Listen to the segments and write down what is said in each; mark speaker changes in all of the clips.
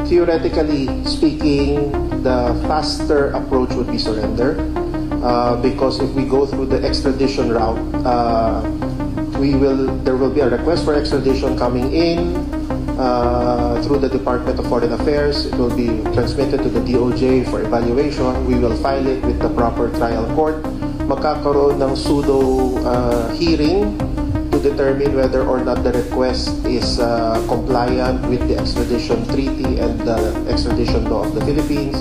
Speaker 1: Theoretically speaking, the faster approach would be surrender, because if we go through the extradition route, there will be a request for extradition coming in through the Department of Foreign Affairs. It will be transmitted to the DOJ for evaluation. We will file it with the proper trial court. Magkakaroon ng pseudo hearing to determine whether or not the request is compliant with the extradition treaty and the extradition law of the Philippines.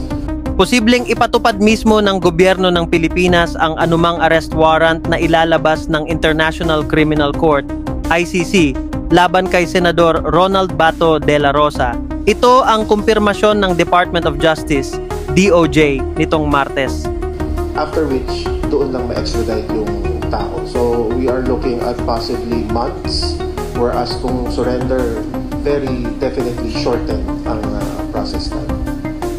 Speaker 2: Posibleng ipatupad mismo ng gobyerno ng Pilipinas ang anumang arrest warrant na ilalabas ng International Criminal Court, ICC, laban kay Senador Ronald Bato de la Rosa. Ito ang kumpirmasyon ng Department of Justice, DOJ, nitong Martes.
Speaker 1: After which, doon lang ma-extradite yung tao. So we are looking at possibly months, whereas kung surrender, very definitely shorten ang process time.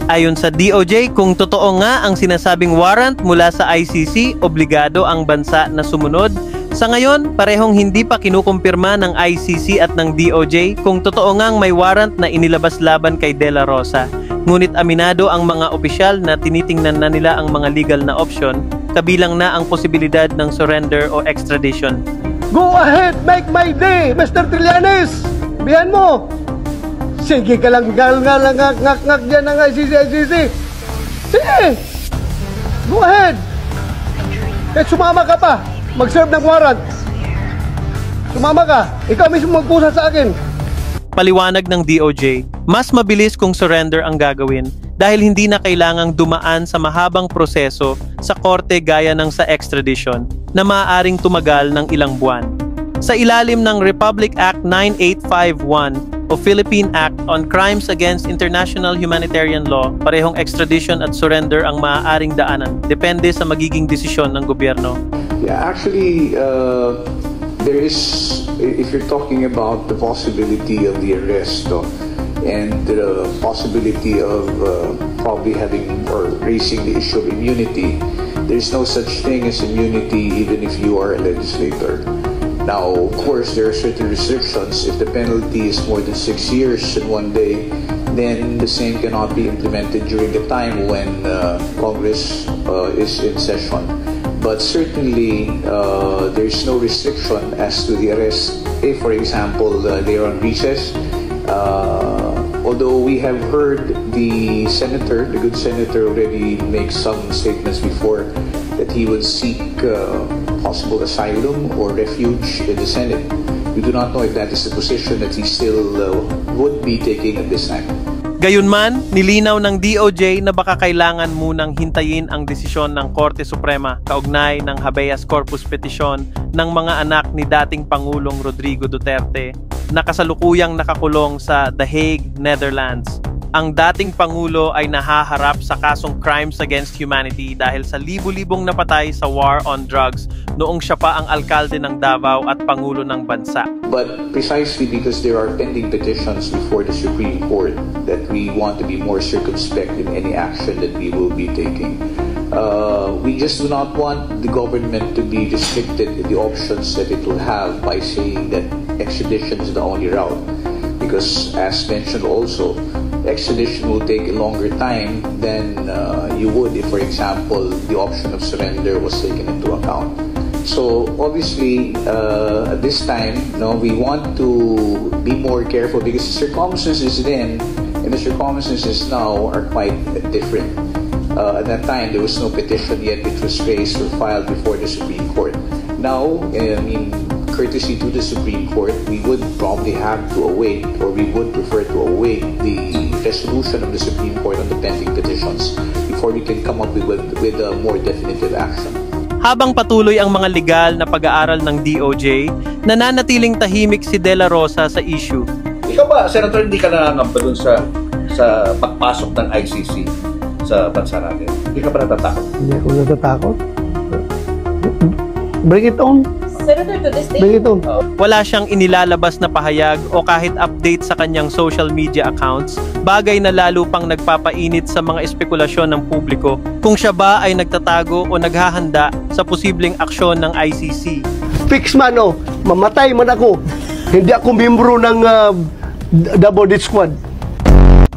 Speaker 2: Ayon sa DOJ, kung totoo nga ang sinasabing warrant mula sa ICC, obligado ang bansa na sumunod. Sa ngayon, parehong hindi pa kinukumpirma ng ICC at ng DOJ kung totoo ngang may warrant na inilabas laban kay De La Rosa. Ngunit aminado ang mga opisyal na tinitingnan na nila ang mga legal na option, kabilang na ang posibilidad ng surrender o extradition.
Speaker 3: Go ahead, make my day, Mr. Trillanes! Bihan mo! Sige ka lang, ngak dyan ng ICC. Sige! Go ahead! Kahit sumama ka pa, mag-serve ng warrant. Sumama ka, ikaw mismo magpusa sa akin.
Speaker 2: Paliwanag ng DOJ, mas mabilis kung surrender ang gagawin dahil hindi na kailangang dumaan sa mahabang proseso sa korte gaya ng sa extradition na maaaring tumagal ng ilang buwan. Sa ilalim ng Republic Act 9851 o Philippine Act on Crimes Against International Humanitarian Law, parehong extradition at surrender ang maaaring daanan, depende sa magiging desisyon ng gobyerno.
Speaker 4: Yeah, actually, there is, if you're talking about the possibility of the arrest and the possibility of probably having or raising the issue of immunity, there's no such thing as immunity even if you are a legislator. Now, of course, there are certain restrictions. If the penalty is more than 6 years in one day, then the same cannot be implemented during the time when Congress is in session. But certainly, there is no restriction as to the arrest. If, for example, they are on recess, although we have heard the senator, the good senator, already make some statements before that he would seek possible asylum or refuge in the Senate. We do not know if that is the position that he still would be taking at this time.
Speaker 2: Gayunman, nilinaw ng DOJ na baka kailangan munang hintayin ang desisyon ng Korte Suprema kaugnay ng habeas corpus petition ng mga anak ni dating Pangulong Rodrigo Duterte na kasalukuyang nakakulong sa The Hague, Netherlands. Ang dating Pangulo ay nahaharap sa kasong crimes against humanity dahil sa libu-libong napatay sa war on drugs noong siya pa ang alkalde ng Davao at Pangulo ng bansa.
Speaker 4: But precisely because there are pending petitions before the Supreme Court that we want to be more circumspect in any action that we will be taking. We just do not want the government to be restricted in the options that it will have by saying that extradition is the only route. Because as mentioned also, extradition will take a longer time than you would if, for example, the option of surrender was taken into account. So obviously, at this time, we want to be more careful because the circumstances then and the circumstances now are quite different. At that time, there was no petition yet which was raised or filed before the Supreme Court. Now, courtesy to the Supreme Court, we would probably have to await, or we would prefer to await the resolution of the Supreme Court on the pending petitions before we can come up with a more definitive action.
Speaker 2: Habang patuloy ang mga legal na pag-aaral ng DOJ, nananatiling tahimik si De La Rosa sa issue.
Speaker 5: Ikaw ba, Senator, hindi ka nangangamba dun sa pagpasok ng ICC sa bansa natin? Hindi ka pa natatakot?
Speaker 3: Hindi ako natatakot. Bring it on.
Speaker 6: Senator, to this day,
Speaker 3: Bring it on.
Speaker 2: Wala siyang inilalabas na pahayag o kahit update sa kanyang social media accounts, bagay na lalo pang nagpapainit sa mga espekulasyon ng publiko kung siya ba ay nagtatago o naghahanda sa posibleng aksyon ng ICC.
Speaker 3: Fix man o, mamatay man ako. Hindi ako membro ng Double Death Squad.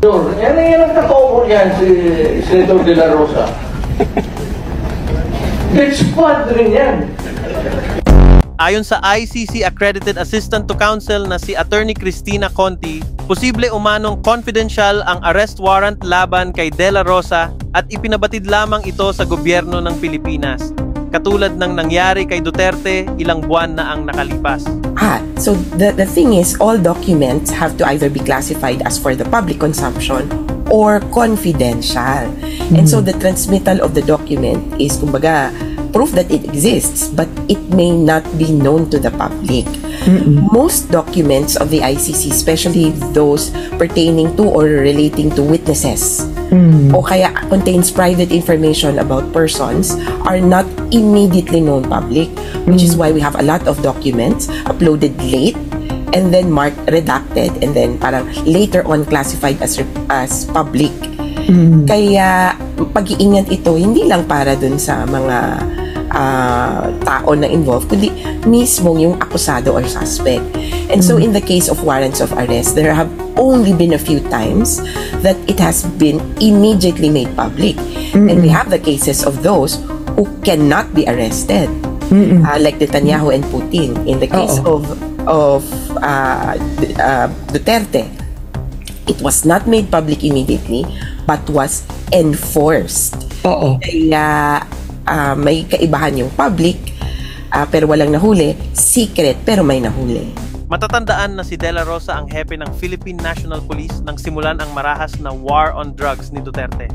Speaker 3: Yan ang katoko yan, si Senator De La Rosa. Death squad rin yan.
Speaker 2: Ayon sa ICC Accredited Assistant to Counsel na si Attorney Cristina Conti, posible umanong confidential ang arrest warrant laban kay De La Rosa at ipinabatid lamang ito sa gobyerno ng Pilipinas. Katulad ng nangyari kay Duterte ilang buwan na ang nakalipas.
Speaker 6: So the thing is, all documents have to either be classified as for the public consumption or confidential. And so the transmittal of the document is, kumbaga, proof that it exists, but it may not be known to the public. Most documents of the ICC, especially those pertaining to or relating to witnesses, o kaya contains private information about persons, are not immediately known public, which is why we have a lot of documents uploaded late and then marked redacted and then parang later on classified as public. Kaya pag-iingat ito hindi lang para dun sa mga tao na involved, kundi mismo yung akusado or suspect. And so in the case of warrants of arrest, there have only been a few times that it has been immediately made public. And we have the cases of those who cannot be arrested, like Netanyahu and Putin. In the case of Duterte, it was not made public immediately but was enforced. Kaya may kaibahan yung public pero walang nahuli, secret pero may nahuli.
Speaker 2: Matatandaan na si De La Rosa ang hepe ng Philippine National Police nang simulan ang marahas na war on drugs ni Duterte.